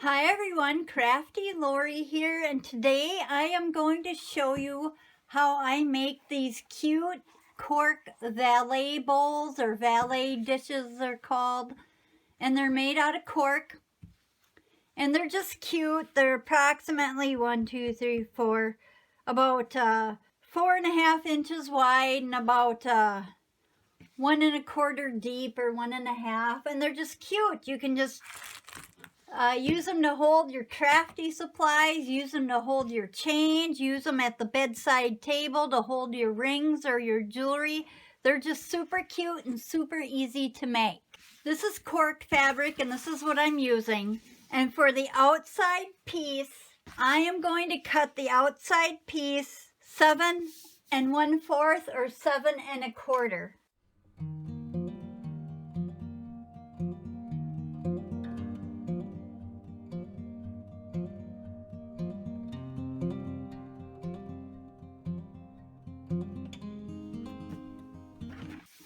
Hi everyone, CraftyLori here, and today I am going to show you how I make these cute cork valet bowls, or valet dishes they're called, and they're made out of cork, and they're just cute. They're approximately about 4.5 inches wide and about 1.25 deep, or 1.5, and they're just cute. You can just use them to hold your crafty supplies, use them to hold your change, use them at the bedside table to hold your rings or your jewelry. They're just super cute and super easy to make. This is cork fabric, and this is what I'm using. And for the outside piece, I am going to cut the outside piece 7 1/4 or 7 1/4.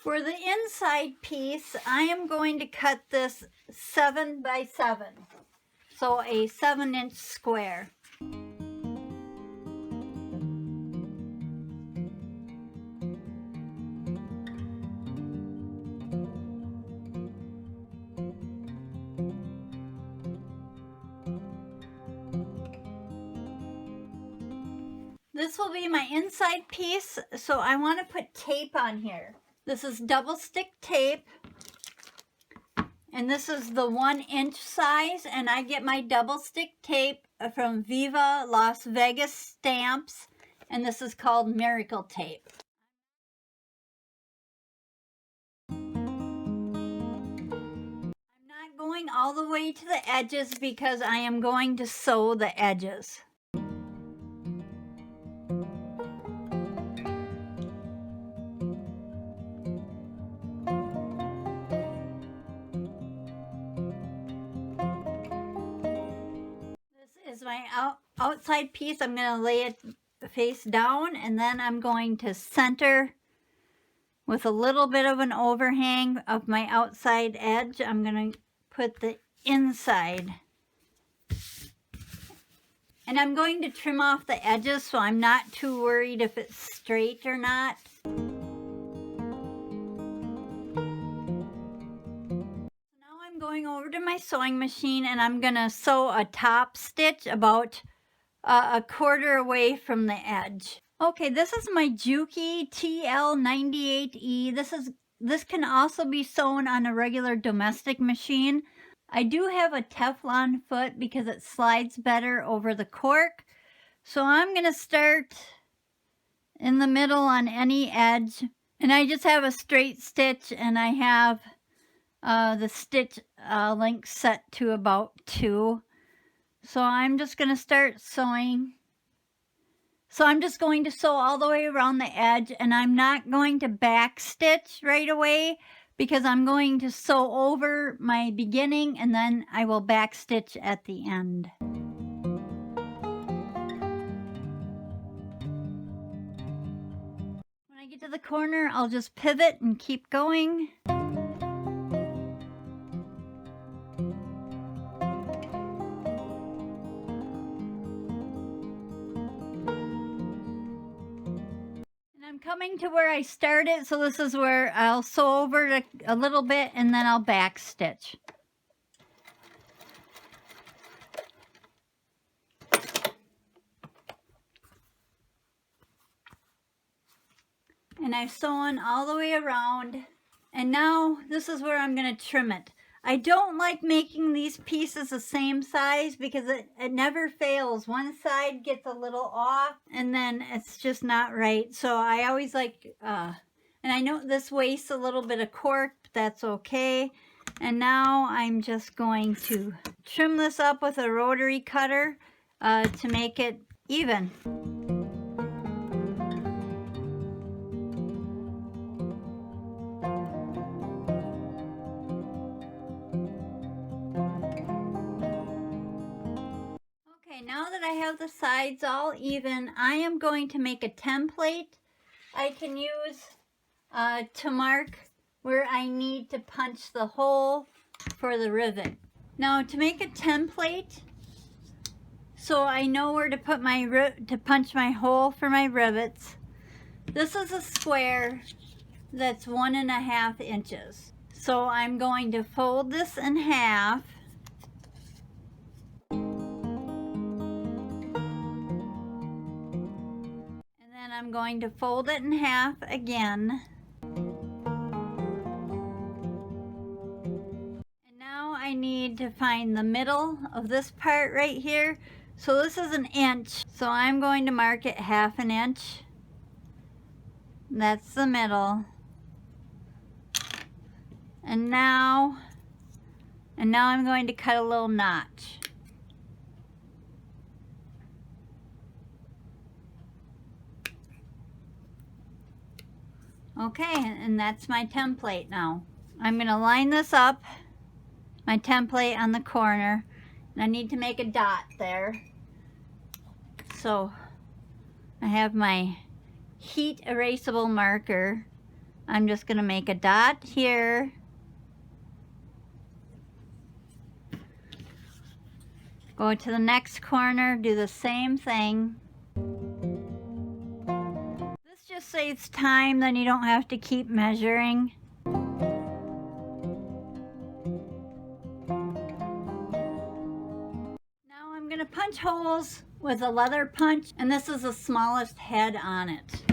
For the inside piece, I am going to cut this 7 by 7, so a 7-inch square. This will be my inside piece, so I want to put tape on here. This is double stick tape, and this is the 1-inch size, and I get my double stick tape from Viva Las Vegas Stamps, and this is called Miracle Tape. I'm not going all the way to the edges because I am going to sew the edges. This is my outside piece. I'm going to lay it face down, and then I'm going to center with a little bit of an overhang of my outside edge. I'm going to put the inside. And I'm going to trim off the edges, so I'm not too worried if it's straight or not. Now I'm going over to my sewing machine, and I'm going to sew a top stitch about 1/4 away from the edge. Okay, this is my Juki TL98E. This can also be sewn on a regular domestic machine. I do have a Teflon foot because it slides better over the cork. So I'm going to start in the middle on any edge. And I just have a straight stitch, and I have the stitch length set to about 2. So I'm just going to start sewing. So I'm just going to sew all the way around the edge, and I'm not going to back stitch right away because I'm going to sew over my beginning, and then I will back stitch at the end. When I get to the corner, I'll just pivot and keep going. I'm coming to where I started, so this is where I'll sew over a little bit, and then I'll back stitch. And I've sewn all the way around, and now this is where I'm going to trim it. I don't like making these pieces the same size because it never fails. One side gets a little off, and then it's just not right. So I always like, and I know this wastes a little bit of cork, but that's okay. And now I'm just going to trim this up with a rotary cutter to make it even. Now that I have the sides all even, I am going to make a template I can use to mark where I need to punch the hole for the rivet. Now to make a template, so I know where to put to punch my hole for my rivets. This is a square that's 1.5 inches. So I'm going to fold this in half. And then I'm going to fold it in half again. And now I need to find the middle of this part right here. So this is 1 inch. So I'm going to mark it 1/2 inch. That's the middle. And now I'm going to cut a little notch. Okay, and that's my template now. I'm going to line this up, my template on the corner, and I need to make a dot there. So I have my heat erasable marker. I'm just going to make a dot here. Go to the next corner, do the same thing. This just saves time, then you don't have to keep measuring. Now I'm going to punch holes with a leather punch, and this is the smallest head on it.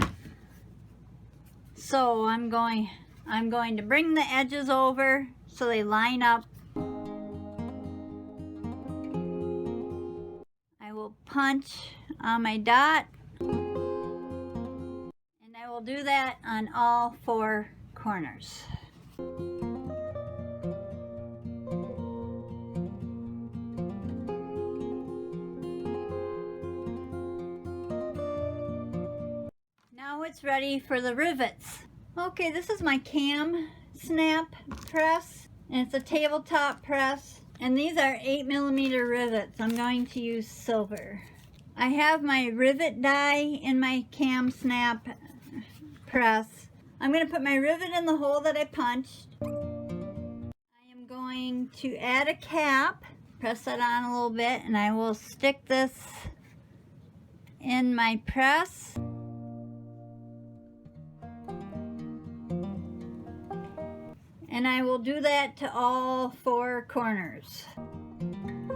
So I'm going to bring the edges over so they line up. I will punch on my dot, and I will do that on all 4 corners. Now it's ready for the rivets. Okay, this is my cam snap press, and it's a tabletop press, and these are 8mm rivets. I'm going to use silver. I have my rivet die in my cam snap press. I'm going to put my rivet in the hole that I punched. I am going to add a cap, press that on a little bit, and I will stick this in my press. And I will do that to all 4 corners. And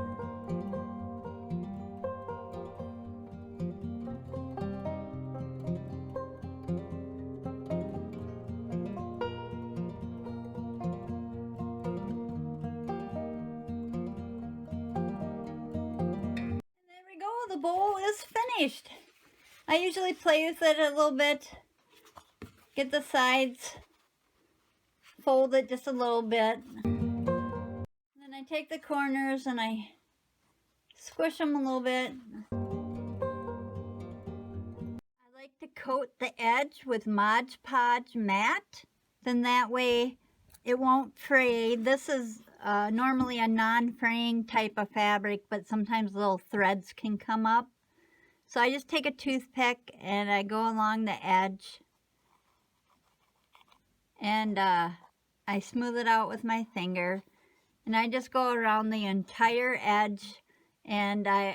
there we go, the bowl is finished. I usually play with it a little bit, get the sides, fold it just a little bit. Then I take the corners and I squish them a little bit. I like to coat the edge with Mod Podge matte. Then that way it won't fray. This is normally a non-fraying type of fabric, but sometimes little threads can come up. So I just take a toothpick and I go along the edge. And I smooth it out with my finger, and I just go around the entire edge, and I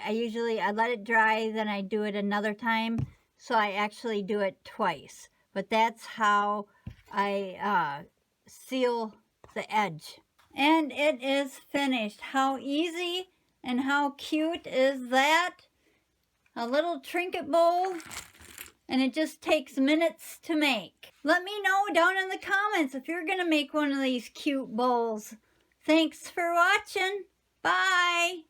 let it dry, then I do it another time, so I actually do it twice. But that's how I seal the edge. And it is finished. How easy and how cute is that? A little trinket bowl. And it just takes minutes to make. Let me know down in the comments if you're going to make one of these cute bowls. Thanks for watching. Bye.